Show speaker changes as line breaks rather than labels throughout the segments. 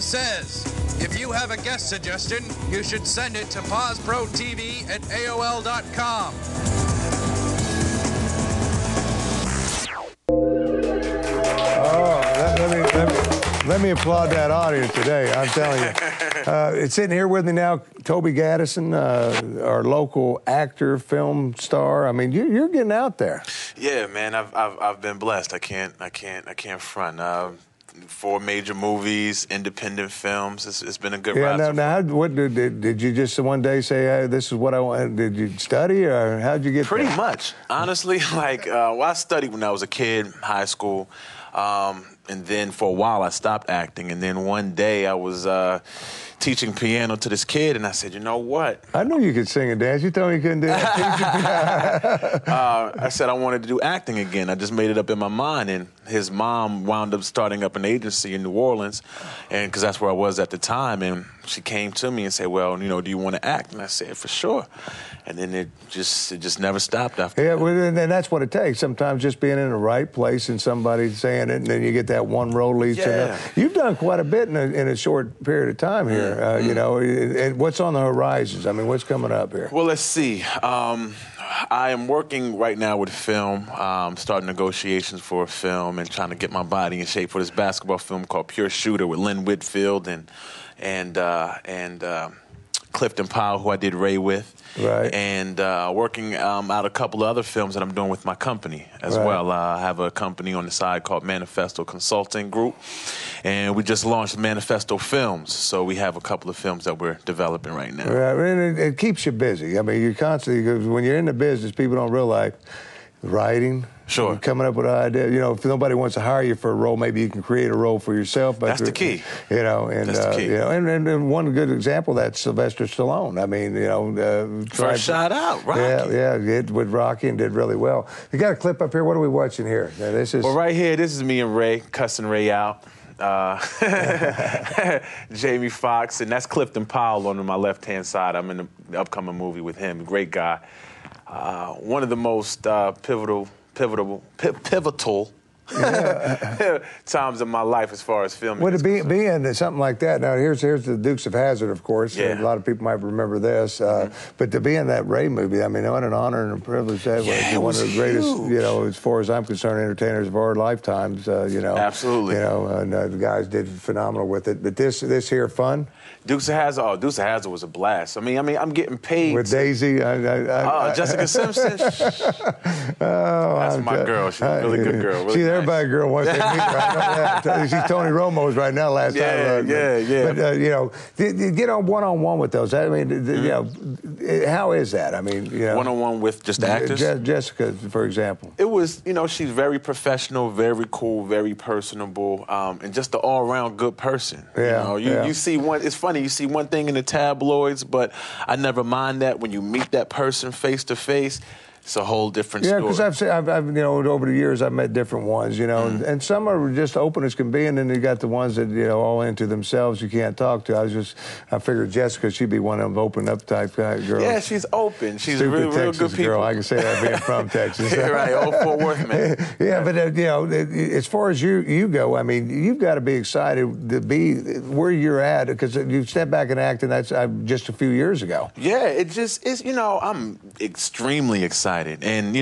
says, if you have a guest suggestion, you should send it to PazProTV@AOL.com.
Let me applaud that audience today. I'm telling you. It's sitting here with me now, Toby Gaddison, our local actor, film star. I mean, you're getting out there.
Yeah, man. I've been blessed. I can't front. 4 major movies, independent films. It's been a good ride.
Now, what did you just one day say, hey, this is what I want? Did you study, or how'd you get
Pretty
there?
much. Honestly, I studied when I was a kid, high school. And then for a while I stopped acting. And then one day I was teaching piano to this kid, and I said, you know what?
I knew you could sing and dance. You told me you couldn't do that.
I said I wanted to do acting again. I just made it up in my mind. And his mom wound up starting up an agency in New Orleans, and because that's where I was at the time. And she came to me and said, well, do you want to act? And I said, for sure. And then it just never stopped after that.
Well, and that's what it takes. Sometimes just being in the right place and somebody saying it, and then you get that one role leads to another. You've done quite a bit in a short period of time here. And what's on the horizons? I mean, what's coming up here?
Well, let's see. I am working right now with film, starting negotiations for a film and trying to get my body in shape for this basketball film called Pure Shooter with Lynn Whitfield and Clifton Powell, who I did Ray with.
Right.
And working out a couple of other films that I'm doing with my company as well. I have a company on the side called Manifesto Consulting Group, and we just launched Manifesto Films. So we have a couple of films that we're developing right now.
Right. And it keeps you busy. I mean, you're constantly, because when you're in the business, people don't realize writing.
Sure.
Coming up with an idea. If nobody wants to hire you for a role, maybe you can create a role for yourself. But
that's the key.
That's the key. And one good example, that's Sylvester Stallone. I mean,
first shot out, Rocky.
Yeah, did with Rocky and did really well. You got a clip up here. What are we watching here? Now, this is.
Well, right here, this is me and Ray cussing Ray out. Jamie Foxx, and that's Clifton Powell on my left-hand side. I'm in the upcoming movie with him. Great guy. One of the most pivotal times of my life as far as filming.
Well, to be in something like that. Now, here's the Dukes of Hazzard, of course.
Yeah.
A lot of people might remember this. But to be in that Ray movie, I mean, what an honor and a privilege that was. One of the greatest, as far as I'm concerned, entertainers of our lifetimes.
Absolutely.
And the guys did phenomenal with it. But this here, fun.
Dukes of Hazzard. Oh, Dukes of Hazzard was a blast. I mean, I'm getting paid.
With Daisy.
Jessica Simpson. That's my girl. She's a really good girl. Really
She's everybody's girl once they meet her. She's Tony Romo's right now. Last time.
Yeah.
But get on one-on-one with those. I mean, how is that? I mean,
one-on-one with just the actors.
Jessica, for example.
It was, she's very professional, very cool, very personable, and just an all-around good person. You see one. It's funny. You see one thing in the tabloids, but I never mind that when you meet that person face to face. It's a whole different story.
Yeah, because I've over the years I've met different ones, and some are just open as can be, and then you got the ones that all into themselves you can't talk to. I figured Jessica, she'd be one of them open up type girl.
Yeah, she's open. She's
Stupid
real
Texas
good people.
girl. I can say that being from Texas.
Right, old Fort Worth man.
Yeah, but as far as you go, I mean, you've got to be excited to be where you're at, because you step back and act, and that's just a few years ago.
Yeah, I'm extremely excited. And,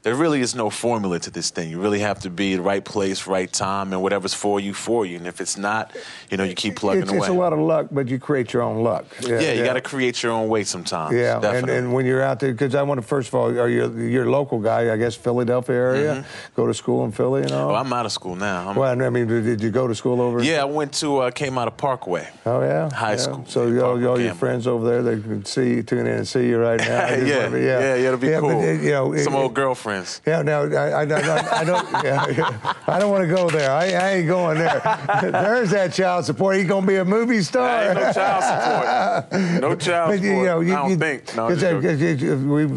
there really is no formula to this thing. You really have to be the right place, right time, and whatever's for you. And if it's not, you keep plugging away.
It's a lot of luck, but you create your own luck.
Yeah, you got to create your own way sometimes.
Yeah,
definitely.
And when you're out there, because I want to, first of all, you're a local guy, I guess, Philadelphia area? Go to school in Philly and all?
Well, I'm out of school now.
Well, I mean, did you go to school over?
Yeah, I came out of Parkway.
Oh, yeah?
High school.
So all your friends over there, they can tune in and see you right now.
Yeah, it'll be cool.
But,
some old girlfriends.
Yeah, now, I don't want to go there. I ain't going there. There's that child support. He's going to be a movie star.
Ain't no child support. No child support. I don't think. No,
we've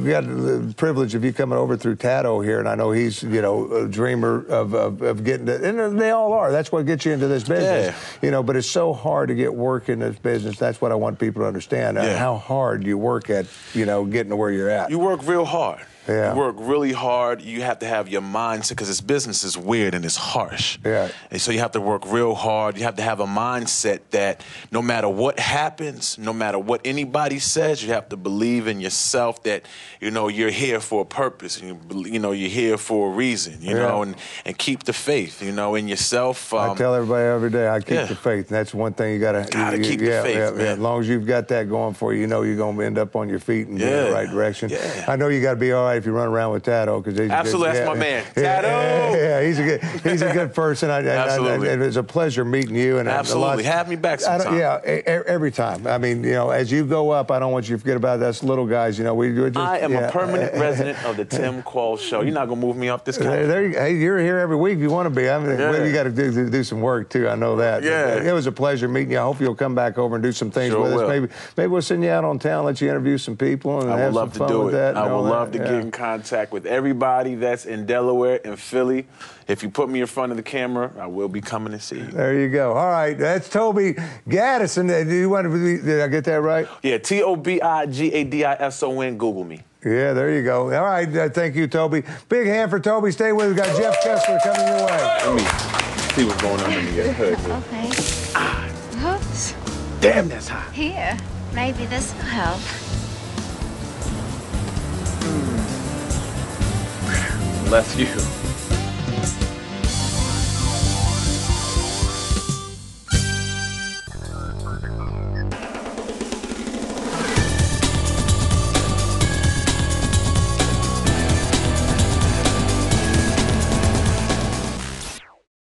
got the privilege of you coming over through Tato here, and I know he's, a dreamer of getting to, and they all are. That's what gets you into this business.
Yeah.
But it's so hard to get work in this business. That's what I want people to understand. How hard you work at, getting to where you're at.
You work real hard.
Yeah.
You work really hard. You have to have your mindset, because this business is weird and it's harsh.
Yeah.
And so you have to work real hard. You have to have a mindset that no matter what happens, no matter what anybody says, you have to believe in yourself that, you know, you're here for a purpose. And you know, you're here for a reason, you know, and keep the faith, you know, in yourself.
I tell everybody every day, I keep the faith. And that's one thing you got to
keep the faith, man.
As long as you've got that going for you, you know you're going to end up on your feet and be in the right direction.
Yeah.
I know you got to be all right if you run around with Tato, because
absolutely, that's my man, Tato.
Yeah, he's a good person.
Absolutely,
it was a pleasure meeting you. And
absolutely, have me back sometime.
Every time. I mean, you know, as you go up, I don't want you to forget about us little guys. You know,
I am a permanent resident of the Tim Qualls Show. You're not gonna move me off this couch.
Hey, you're here every week if you want to be. I mean, you got to do some work too. I know that.
Yeah.
But it was a pleasure meeting you. I hope you'll come back over and do some things with us. Maybe we'll send you out on town, let you interview some people, and have some fun with that.
I would love to get in contact with everybody that's in Delaware and Philly. If you put me in front of the camera, I will be coming to see you.
There you go. All right, that's Toby Gaddison. Did I get that right?
Yeah, TOBIGADISON. Google me.
Yeah, there you go. All right, thank you, Toby. Big hand for Toby. Stay with us. We've got Jeff Kessler coming your way.
Let me see what's going on in the hood.
Okay. Oops.
Damn, that's hot.
Here, maybe this will help.
Bless you.